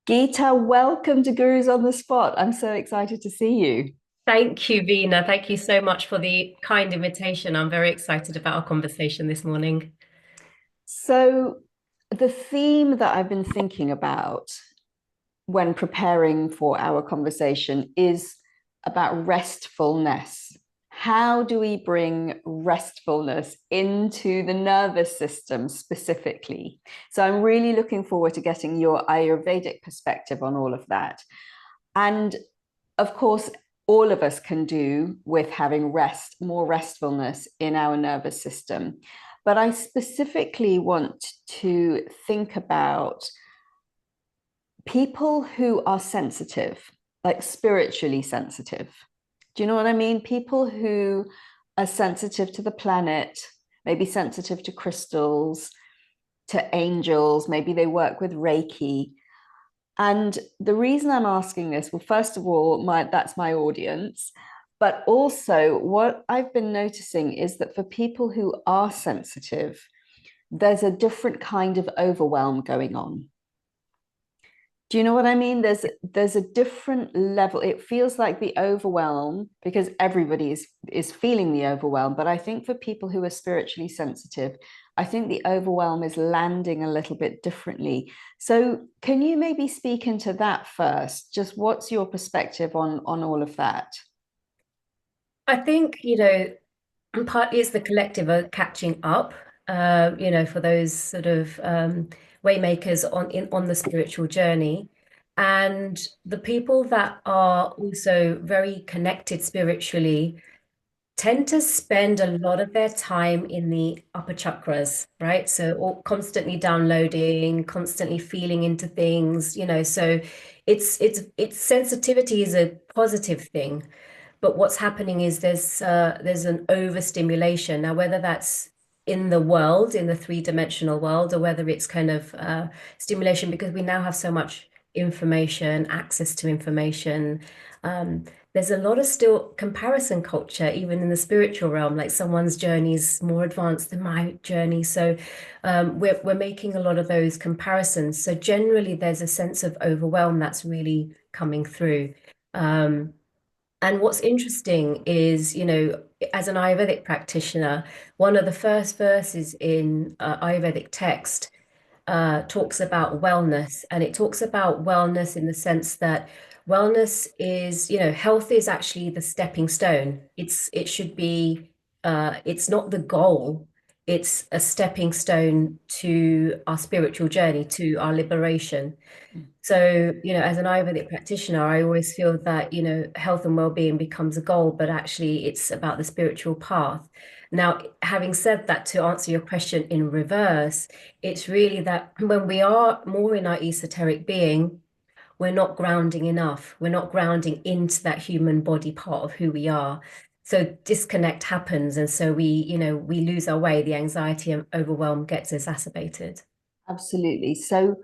Geeta, welcome to Gurus on the Spot. I'm so excited to see you. Thank you, Vina. Thank you so much for the kind invitation. I'm very excited about our conversation this morning. So, the theme that I've been thinking about when preparing for our conversation is about restfulness. How do we bring restfulness into the nervous system specifically? So, I'm really looking forward to getting your Ayurvedic perspective on all of that. And of course, all of us can do with having more restfulness in our nervous system. But I specifically want to think about people who are sensitive, like spiritually sensitive. Do you know what I mean? People who are sensitive to the planet, maybe sensitive to crystals, to angels, maybe they work with Reiki. And the reason I'm asking this, well, first of all, that's my audience. But also, what I've been noticing is that for people who are sensitive, there's a different kind of overwhelm going on. Do you know what I mean? There's a different level. It feels like the overwhelm because everybody is feeling the overwhelm. But I think for people who are spiritually sensitive, I think the overwhelm is landing a little bit differently. So can you maybe speak into that first? Just what's your perspective on all of that? I think, partly it's the collective are catching up, for those sort of waymakers on the spiritual journey. And the people that are also very connected spiritually tend to spend a lot of their time in the upper chakras, right? So all, constantly downloading, constantly feeling into things, so it's sensitivity is a positive thing. But what's happening is there's an overstimulation. Now, whether that's in the world, in the three-dimensional world, or whether it's kind of stimulation, because we now have so much information, access to information. Um, there's a lot of still comparison culture, even in the spiritual realm, like someone's journey is more advanced than my journey. So we're making a lot of those comparisons. So generally, there's a sense of overwhelm that's really coming through. Um, and what's interesting is, as an Ayurvedic practitioner, one of the first verses in Ayurvedic text talks about wellness. And it talks about wellness in the sense that wellness is, health is actually the stepping stone. It should be, it's not the goal. It's a stepping stone to our spiritual journey, to our liberation. So, as an Ayurvedic practitioner, I always feel that, health and well-being becomes a goal, but actually it's about the spiritual path. Now, having said that, to answer your question in reverse, it's really that when we are more in our esoteric being, we're not grounding enough. We're not grounding into that human body part of who we are. So disconnect happens. And so we lose our way. The anxiety and overwhelm gets exacerbated. Absolutely. So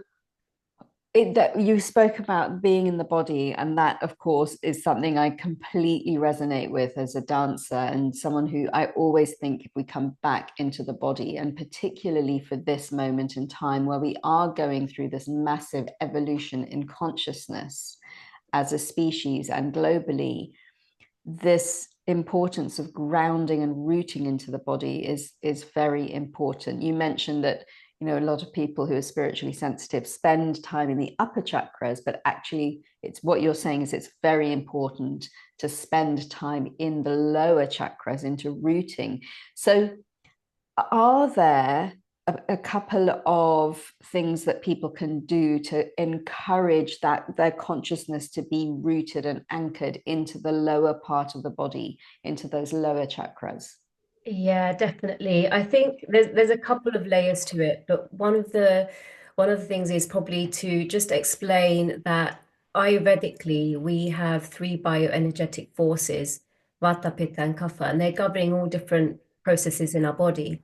that you spoke about being in the body, and that of course is something I completely resonate with as a dancer and someone who I always think if we come back into the body, and particularly for this moment in time where we are going through this massive evolution in consciousness as a species and globally, this importance of grounding and rooting into the body is very important. You mentioned that a lot of people who are spiritually sensitive spend time in the upper chakras, but actually it's what you're saying is it's very important to spend time in the lower chakras into rooting. So are there a couple of things that people can do to encourage that their consciousness to be rooted and anchored into the lower part of the body, into those lower chakras? Yeah, definitely. I think there's a couple of layers to it, but one of the things is probably to just explain that Ayurvedically we have three bioenergetic forces, vata, pitta, and kapha, and they're governing all different processes in our body.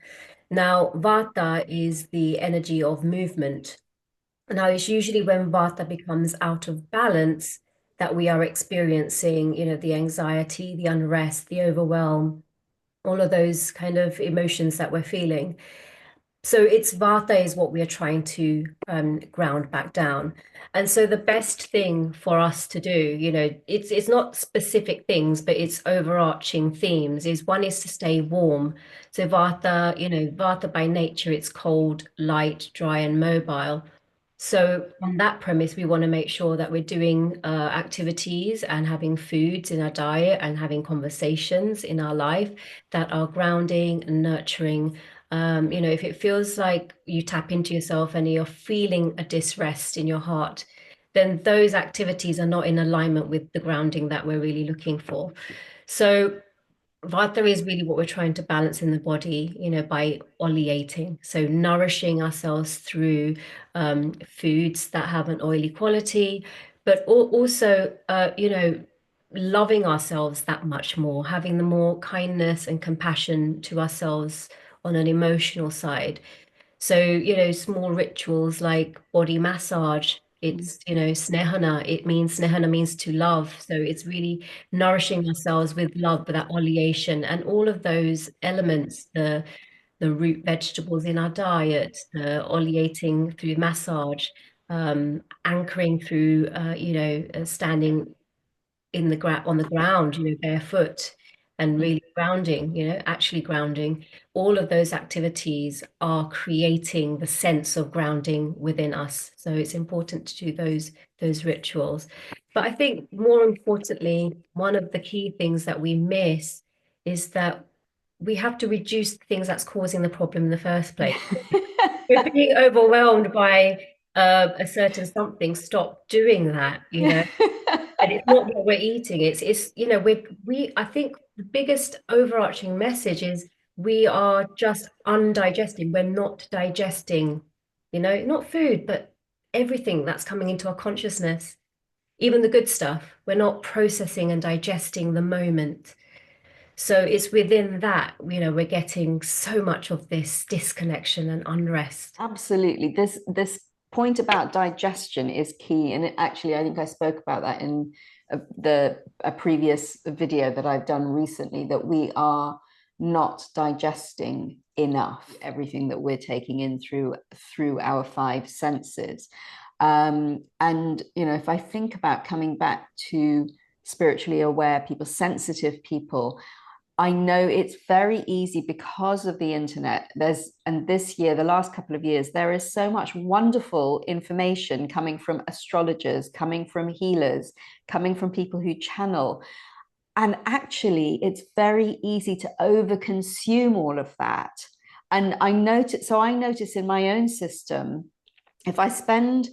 Now, vata is the energy of movement. Now, it's usually when vata becomes out of balance that we are experiencing, the anxiety, the unrest, the overwhelm, all of those kind of emotions that we're feeling. So it's vata is what we are trying to ground back down. And so the best thing for us to do, it's not specific things, but it's overarching themes. Is one is to stay warm. So vata, vata by nature, it's cold, light, dry, and mobile. So on that premise, we want to make sure that we're doing activities and having foods in our diet and having conversations in our life that are grounding and nurturing. If it feels like you tap into yourself and you're feeling a disrest in your heart, then those activities are not in alignment with the grounding that we're really looking for. So vata is really what we're trying to balance in the body, by oleating. So nourishing ourselves through foods that have an oily quality, but also, loving ourselves that much more, having the more kindness and compassion to ourselves on an emotional side. So, small rituals like body massage, it's, snehana means to love. So it's really nourishing ourselves with love, with that oleation and all of those elements, the root vegetables in our diet, the oleating through massage, anchoring through, standing in the on the ground, barefoot and really grounding, actually grounding. All of those activities are creating the sense of grounding within us. So it's important to do those rituals. But I think more importantly, one of the key things that we miss is that we have to reduce the things that's causing the problem in the first place. We're being overwhelmed by a certain something. Stop doing that, and it's not what we're eating. It's we I think the biggest overarching message is we are just undigesting. We're not digesting, not food, but everything that's coming into our consciousness, even the good stuff. We're not processing and digesting the moment. So it's within that, we're getting so much of this disconnection and unrest. Absolutely. This point about digestion is key. And actually, I think I spoke about that in a previous video that I've done recently, that we are not digesting enough everything that we're taking in through our five senses. And if I think about coming back to spiritually aware people, sensitive people, I know it's very easy because of the internet. And this year, the last couple of years, there is so much wonderful information coming from astrologers, coming from healers, coming from people who channel. And actually, it's very easy to overconsume all of that. And I notice in my own system, if I spend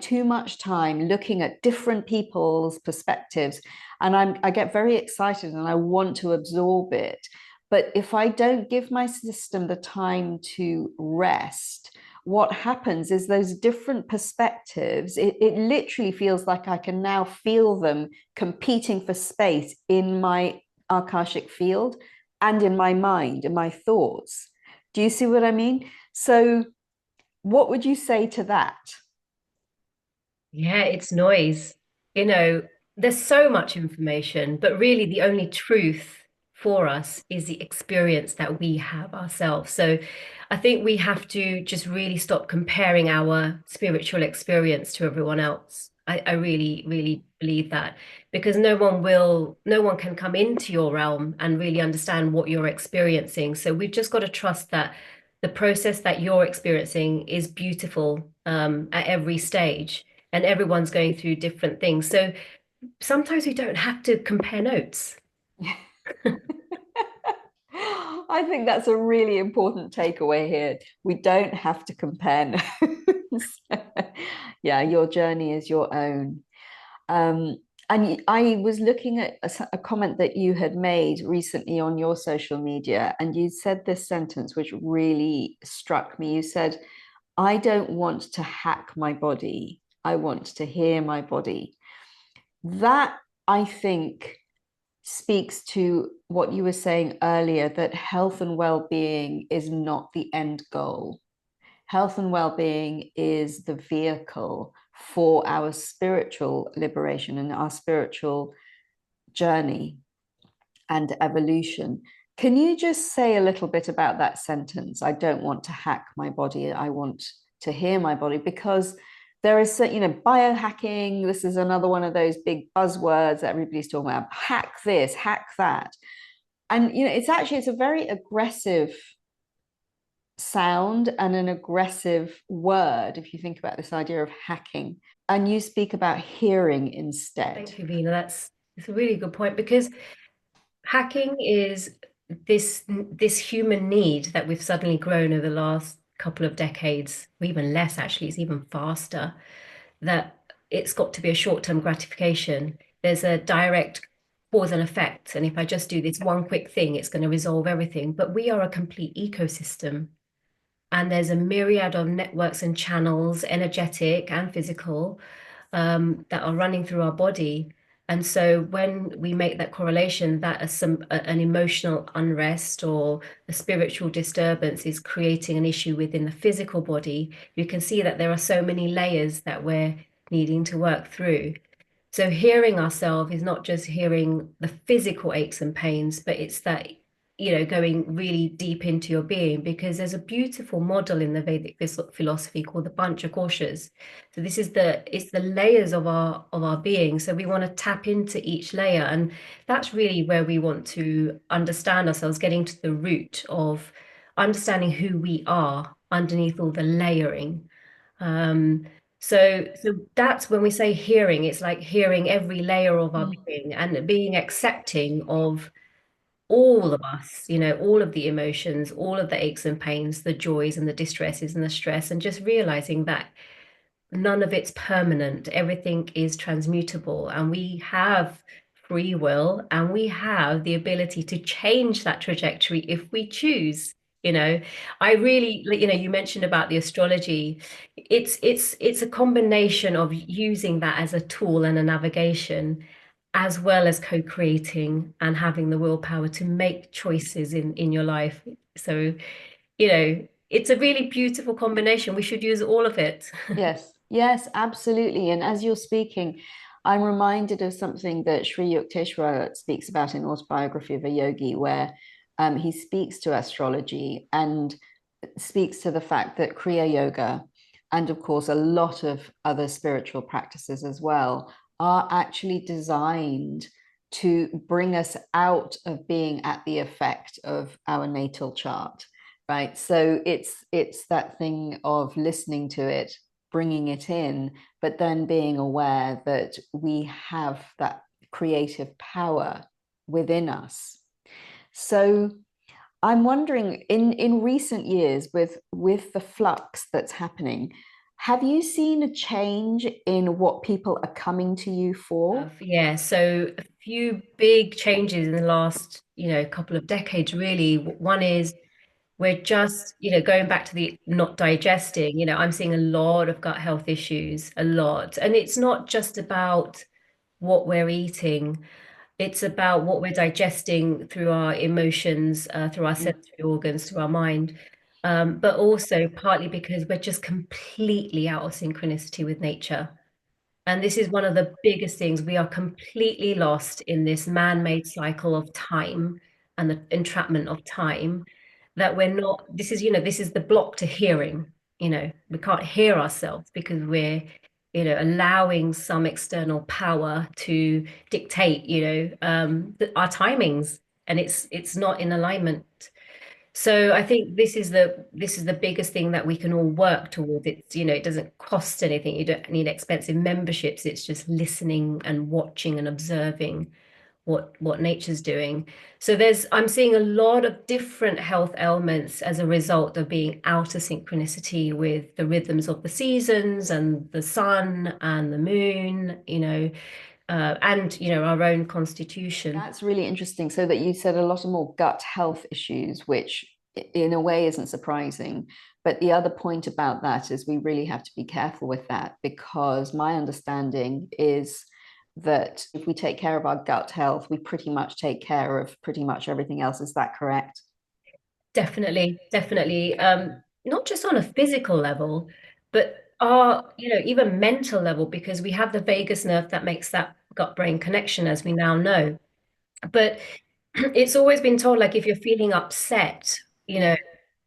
too much time looking at different people's perspectives, and I get very excited and I want to absorb it, but if I don't give my system the time to rest, what happens is those different perspectives, it literally feels like I can now feel them competing for space in my akashic field and in my mind, in my thoughts. Do you see what I mean? So what would you say to that? Yeah, it's noise. There's so much information, but really the only truth for us is the experience that we have ourselves. So I think we have to just really stop comparing our spiritual experience to everyone else. I really, really believe that, because no one can come into your realm and really understand what you're experiencing. So we've just got to trust that the process that you're experiencing is beautiful at every stage, and everyone's going through different things. So sometimes we don't have to compare notes. I think that's a really important takeaway here. We don't have to compare notes. Yeah, your journey is your own. And I was looking at a comment that you had made recently on your social media, and you said this sentence which really struck me. You said, I don't want to hack my body. I want to hear my body. That, I think, speaks to what you were saying earlier, that health and well-being is not the end goal. Health and well-being is the vehicle for our spiritual liberation and our spiritual journey and evolution. Can you just say a little bit about that sentence? I don't want to hack my body. I want to hear my body, because there is, biohacking. This is another one of those big buzzwords that everybody's talking about. Hack this, hack that. And, it's a very aggressive sound and an aggressive word if you think about this idea of hacking. And you speak about hearing instead. Thank you, Vina. It's a really good point, because hacking is this human need that we've suddenly grown over the last couple of decades, or even less, actually, it's even faster, that it's got to be a short-term gratification. There's a direct cause and effect. And if I just do this one quick thing, it's going to resolve everything. But we are a complete ecosystem. And there's a myriad of networks and channels, energetic and physical, that are running through our body. And so when we make that correlation that an emotional unrest or a spiritual disturbance is creating an issue within the physical body, you can see that there are so many layers that we're needing to work through. So hearing ourselves is not just hearing the physical aches and pains, but it's that, going really deep into your being, because there's a beautiful model in the Vedic philosophy called the koshas. So it's the layers of our being. So we want to tap into each layer, and that's really where we want to understand ourselves, getting to the root of understanding who we are underneath all the layering. So that's when we say hearing, it's like hearing every layer of our being and being accepting of all of us, all of the emotions, all of the aches and pains, the joys and the distresses and the stress, and just realizing that none of it's permanent. Everything is transmutable, and we have free will, and we have the ability to change that trajectory if we choose. I really, you mentioned about the astrology. It's a combination of using that as a tool and a navigation, as well as co-creating and having the willpower to make choices in your life. So, it's a really beautiful combination. We should use all of it. Yes, yes, absolutely. And as you're speaking, I'm reminded of something that Sri Yukteswar speaks about in Autobiography of a Yogi, where he speaks to astrology and speaks to the fact that Kriya Yoga, and of course a lot of other spiritual practices as well, are actually designed to bring us out of being at the effect of our natal chart, right? So it's that thing of listening to it, bringing it in, but then being aware that we have that creative power within us. So I'm wondering, in recent years, with the flux that's happening, have you seen a change in what people are coming to you for? Yeah, so a few big changes in the last, couple of decades, really. One is we're just, going back to the not digesting, I'm seeing a lot of gut health issues, a lot. And it's not just about what we're eating, it's about what we're digesting through our emotions, through our sensory organs, through our mind. But also partly because we're just completely out of synchronicity with nature. And this is one of the biggest things. We are completely lost in this man-made cycle of time and the entrapment of time, that we're not, this is the block to hearing. We can't hear ourselves because we're, allowing some external power to dictate, our timings, and it's not in alignment. So I think this is the biggest thing that we can all work towards. It doesn't cost anything. You don't need expensive memberships. It's just listening and watching and observing what nature's doing. So I'm seeing a lot of different health ailments as a result of being out of synchronicity with the rhythms of the seasons and the sun and the moon, and our own constitution. That's really interesting. So that you said a lot of more gut health issues, which in a way isn't surprising. But the other point about that is we really have to be careful with that, because my understanding is that if we take care of our gut health, we pretty much take care of pretty much everything else. Is that correct? Definitely, definitely. Not just on a physical level, but our, even mental level, because we have the vagus nerve that makes that gut-brain connection, as we now know. But it's always been told, like, if you're feeling upset, Mm,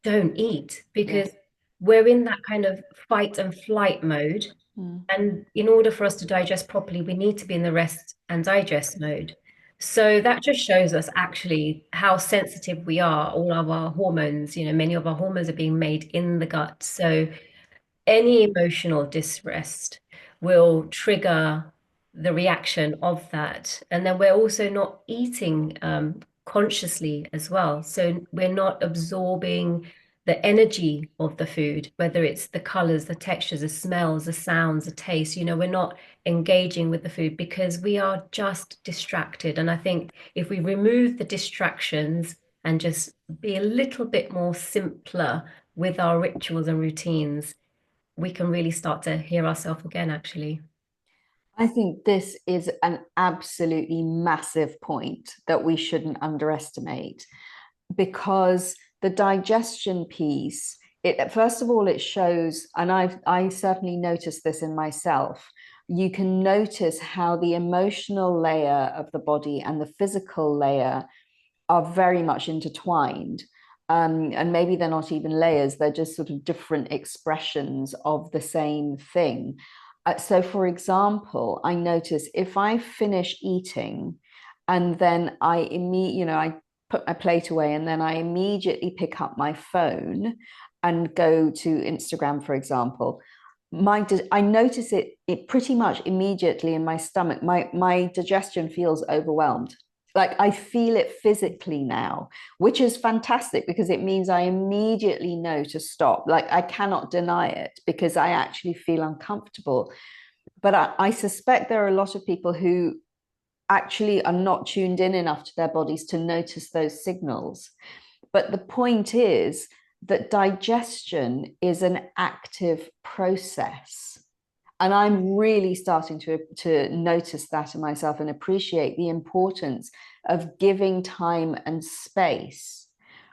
don't eat, because yes. we're in that kind of fight and flight mode. Mm. And in order for us to digest properly, we need to be in the rest and digest mode. So that just shows us actually how sensitive we are. All of our hormones, many of our hormones are being made in the gut. So any emotional distress will trigger the reaction of that. And then we're also not eating consciously as well. So we're not absorbing the energy of the food, whether it's the colors, the textures, the smells, the sounds, the taste. We're not engaging with the food because we are just distracted. And I think if we remove the distractions and just be a little bit more simpler with our rituals and routines, we can really start to hear ourselves again, actually. I think this is an absolutely massive point that we shouldn't underestimate, because the digestion piece, it first of all, it shows, and I certainly noticed this in myself. You can notice how the emotional layer of the body and the physical layer are very much intertwined. And maybe they're not even layers, they're just sort of different expressions of the same thing. So, for example, I notice if I finish eating and then I put my plate away and then I immediately pick up my phone and go to Instagram, for example, I notice it pretty much immediately in my stomach. My digestion feels overwhelmed. Like I feel it physically now, which is fantastic because it means I immediately know to stop. Like I cannot deny it because I actually feel uncomfortable. But I suspect there are a lot of people who actually are not tuned in enough to their bodies to notice those signals. But the point is that digestion is an active process. And I'm really starting to notice that in myself and appreciate the importance of giving time and space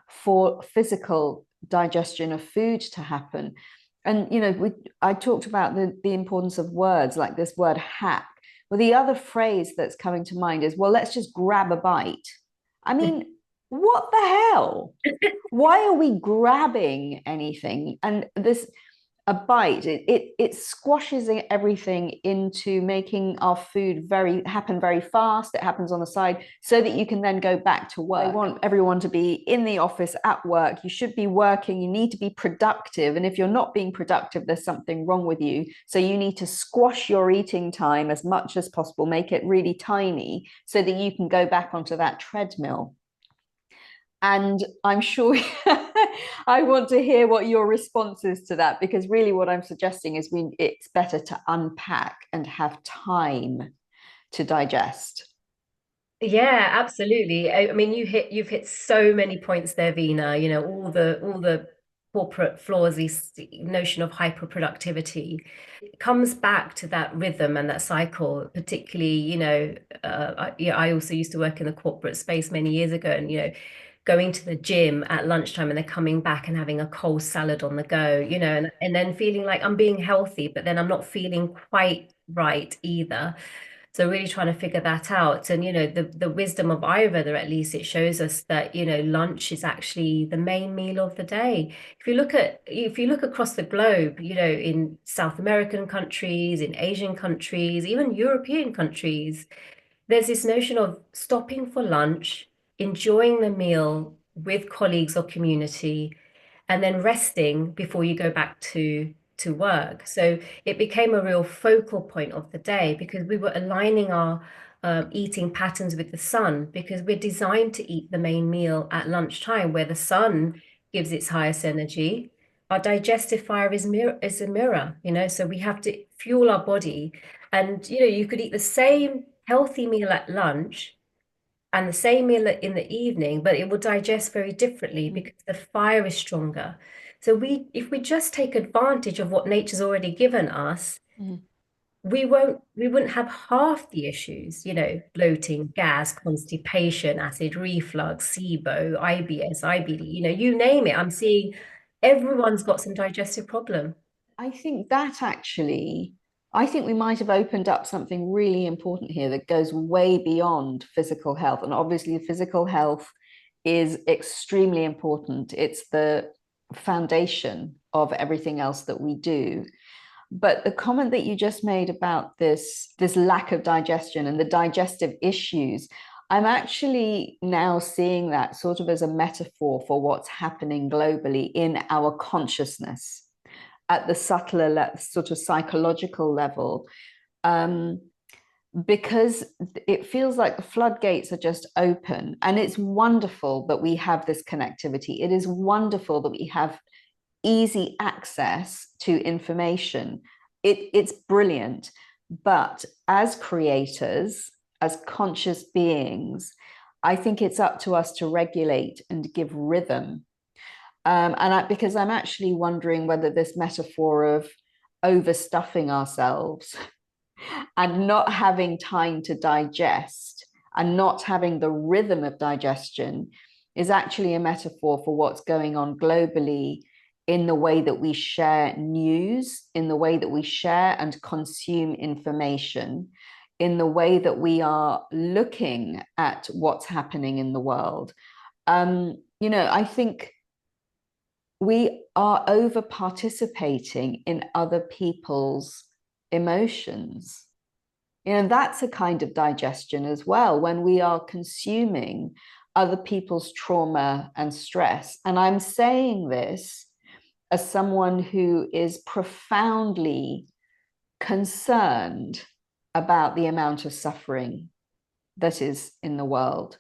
for physical digestion of food to happen. And I talked about the importance of words, like this word hack. Well, the other phrase that's coming to mind is, well, let's just grab a bite. I mean, what the hell? Why are we grabbing anything? And this a bite, it squashes everything into making our food happen very fast. It happens on the side so that you can then go back to work. I want everyone to be in the office at work. You should be working. You need to be productive. And if you're not being productive, there's something wrong with you. So you need to squash your eating time as much as possible, make it really tiny so that you can go back onto that treadmill. And I'm sure I want to hear what your response is to that, because really what I'm suggesting is it's better to unpack and have time to digest. Yeah, absolutely. I mean, you've hit so many points there, Vina. All the corporate flaws, this notion of hyperproductivity. It comes back to that rhythm and that cycle, particularly, I also used to work in the corporate space many years ago, and going to the gym at lunchtime and then coming back and having a cold salad on the go, and then feeling like I'm being healthy, but then I'm not feeling quite right either. So really trying to figure that out. And the wisdom of Ayurveda, at least it shows us that, lunch is actually the main meal of the day. If you look across the globe, in South American countries, in Asian countries, even European countries, there's this notion of stopping for lunch, enjoying the meal with colleagues or community, and then resting before you go back to work. So it became a real focal point of the day because we were aligning our eating patterns with the sun, because we're designed to eat the main meal at lunchtime where the sun gives its highest energy. Our digestive fire is a mirror, so we have to fuel our body. And you could eat the same healthy meal at lunch and the same meal in the evening, but it will digest very differently Mm. because the fire is stronger. So if we just take advantage of what nature's already given us, Mm. we wouldn't have half the issues, bloating, gas, constipation, acid reflux, SIBO, IBS, IBD, you name it. I'm seeing everyone's got some digestive problem. I think that actually, I think we might have opened up something really important here that goes way beyond physical health. And obviously, physical health is extremely important. It's the foundation of everything else that we do. But the comment that you just made about this lack of digestion and the digestive issues, I'm actually now seeing that sort of as a metaphor for what's happening globally in our consciousness at the subtler sort of psychological level, because it feels like the floodgates are just open. And it's wonderful that we have this connectivity. It is wonderful that we have easy access to information. It's brilliant. But as creators, as conscious beings, I think it's up to us to regulate and give rhythm. Because I'm actually wondering whether this metaphor of overstuffing ourselves and not having time to digest and not having the rhythm of digestion is actually a metaphor for what's going on globally in the way that we share news, in the way that we share and consume information, in the way that we are looking at what's happening in the world. I think we are over participating in other people's emotions. That's a kind of digestion as well, when we are consuming other people's trauma and stress. And I'm saying this as someone who is profoundly concerned about the amount of suffering that is in the world.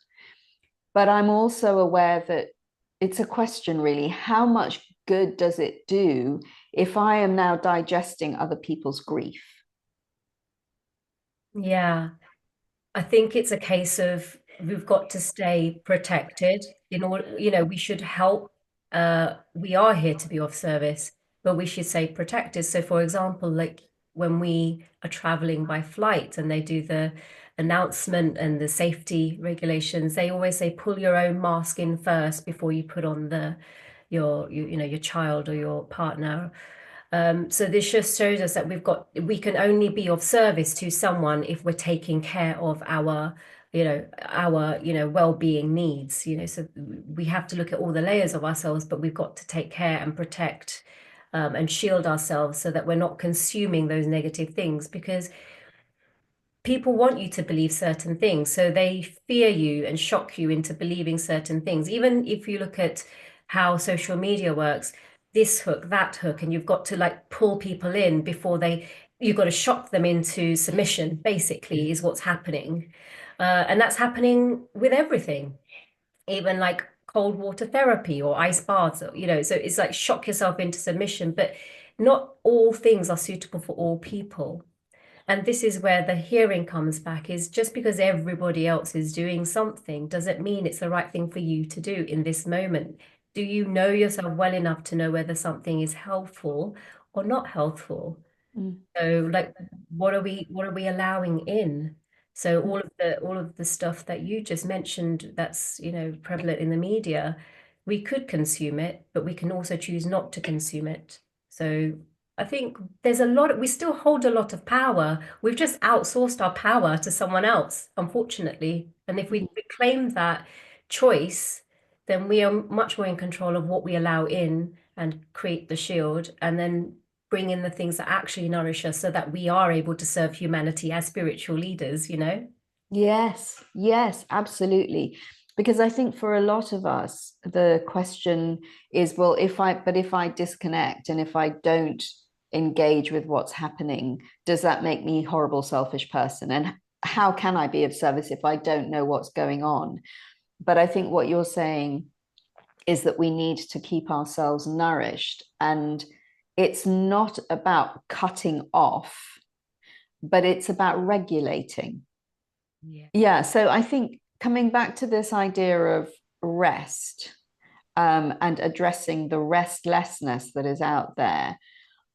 But I'm also aware that it's a question, really, how much good does it do if I am now digesting other people's grief? Yeah, I think it's a case of we've got to stay protected in order, we should help. We are here to be of service, but we should say protected. So for example, like when we are traveling by flight and they do the announcement and the safety regulations, they always say pull your own mask in first before you put on your child or your partner. So this just shows us that we can only be of service to someone if we're taking care of our well-being needs. So we have to look at all the layers of ourselves, but we've got to take care and protect and shield ourselves so that we're not consuming those negative things, because people want you to believe certain things, so they fear you and shock you into believing certain things. Even if you look at how social media works, this hook, that hook, and you've got to like pull people in before you've got to shock them into submission, basically, is what's happening. And that's happening with everything, even like cold water therapy or ice baths, so it's like shock yourself into submission, but not all things are suitable for all people. And this is where the hearing comes back, is just because everybody else is doing something doesn't mean it's the right thing for you to do in this moment. Do you know yourself well enough to know whether something is helpful or not helpful? Mm. So like, what are we allowing in? So all of the stuff that you just mentioned that's, prevalent in the media, we could consume it, but we can also choose not to consume it. So I think we still hold a lot of power. We've just outsourced our power to someone else, unfortunately. And if we reclaim that choice, then we are much more in control of what we allow in and create the shield, and then bring in the things that actually nourish us so that we are able to serve humanity as spiritual leaders. Yes, absolutely. Because I think for a lot of us, the question is, well, if I disconnect and if I don't engage with what's happening, does that make me a horrible, selfish person? And how can I be of service if I don't know what's going on? But I think what you're saying is that we need to keep ourselves nourished. And it's not about cutting off, but it's about regulating. Yeah. So I think coming back to this idea of rest, and addressing the restlessness that is out there,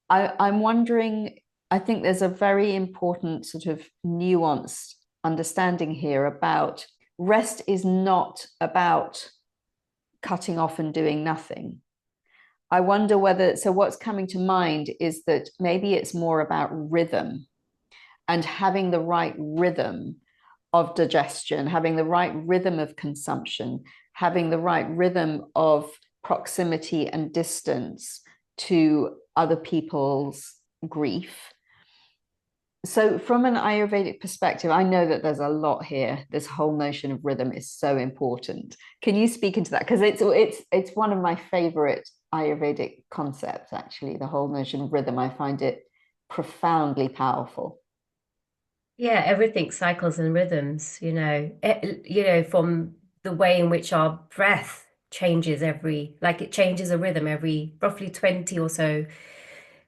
I'm wondering, I think there's a very important sort of nuanced understanding here about rest is not about cutting off and doing nothing. I wonder whether, so what's coming to mind is that maybe it's more about rhythm. and having the right rhythm of digestion, having the right rhythm of consumption, having the right rhythm of proximity and distance to other people's grief. So from an Ayurvedic perspective, I know that there's a lot here. This whole notion of rhythm is so important. Can you speak into that? Because it's one of my favorite Ayurvedic concepts, actually, the whole notion of rhythm. I find it profoundly powerful. Yeah, everything cycles and rhythms, from the way in which our breath changes like it changes a rhythm every roughly 20 or so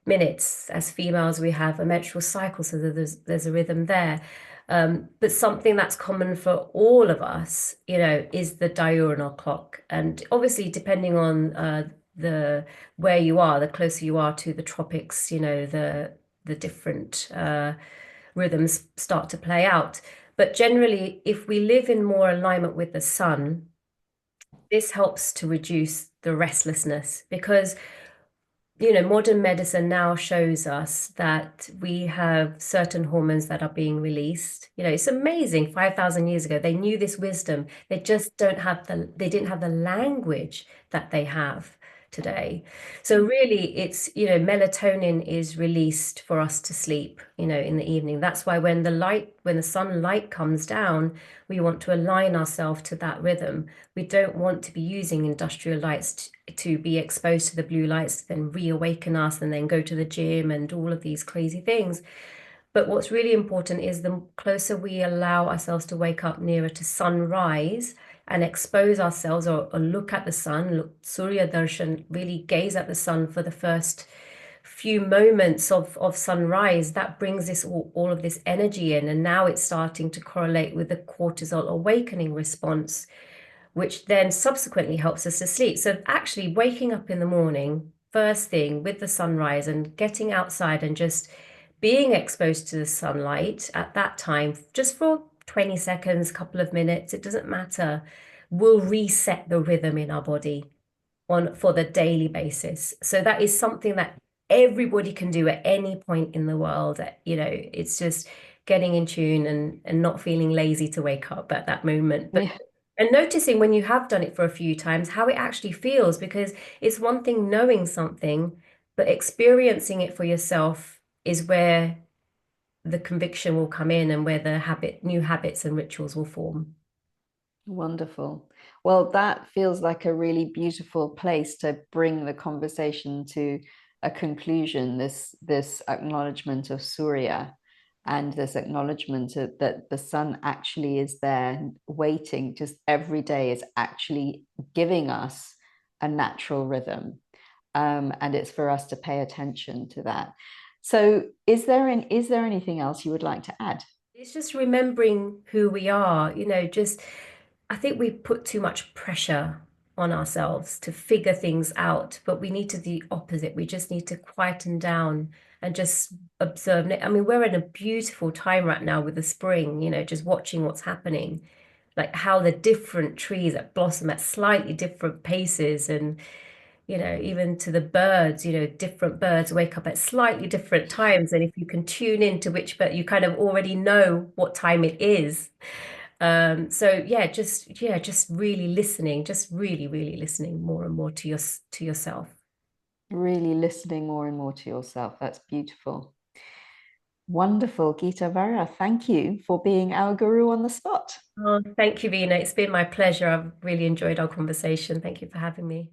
minutes. As females, we have a menstrual cycle, so there's a rhythm there. But something that's common for all of us, is the diurnal clock. And obviously, depending on the where you are, the closer you are to the tropics, the different rhythms start to play out. But generally, if we live in more alignment with the sun, this helps to reduce the restlessness because modern medicine now shows us that we have certain hormones that are being released. It's amazing. 5,000 years ago, they knew this wisdom. They just they didn't have the language that they have today. So really it's, melatonin is released for us to sleep, in the evening. That's why when the sunlight comes down, we want to align ourselves to that rhythm. We don't want to be using industrial lights to be exposed to the blue lights, then reawaken us and then go to the gym and all of these crazy things. But what's really important is the closer we allow ourselves to wake up nearer to sunrise and expose ourselves or look at the sun, look Surya Darshan, really gaze at the sun for the first few moments of sunrise, that brings all of this energy in. And now it's starting to correlate with the cortisol awakening response, which then subsequently helps us to sleep. So actually waking up in the morning, first thing with the sunrise and getting outside and just being exposed to the sunlight at that time, just for 20 seconds, couple of minutes, it doesn't matter, will reset the rhythm in our body for the daily basis. So that is something that everybody can do at any point in the world. It's just getting in tune and not feeling lazy to wake up at that moment. But Yeah. and noticing when you have done it for a few times how it actually feels, because it's one thing knowing something, but experiencing it for yourself is where the conviction will come in and where the new habits and rituals will form. Wonderful. Well, that feels like a really beautiful place to bring the conversation to a conclusion. This acknowledgement of Surya and this acknowledgement that the sun actually is there waiting, just every day is actually giving us a natural rhythm. And it's for us to pay attention to that. So is there anything else you would like to add? It's just remembering who we are, I think we put too much pressure on ourselves to figure things out, but we need to do the opposite. We just need to quieten down and just observe. I mean, we're in a beautiful time right now with the spring, just watching what's happening, like how the different trees that blossom at slightly different paces and even to the birds, different birds wake up at slightly different times. And if you can tune into which bird, you kind of already know what time it is. So just really listening, just really, really listening more and more to yourself. Really listening more and more to yourself. That's beautiful. Wonderful, Geeta Vara. Thank you for being our guru on the spot. Oh, thank you, Vina. It's been my pleasure. I've really enjoyed our conversation. Thank you for having me.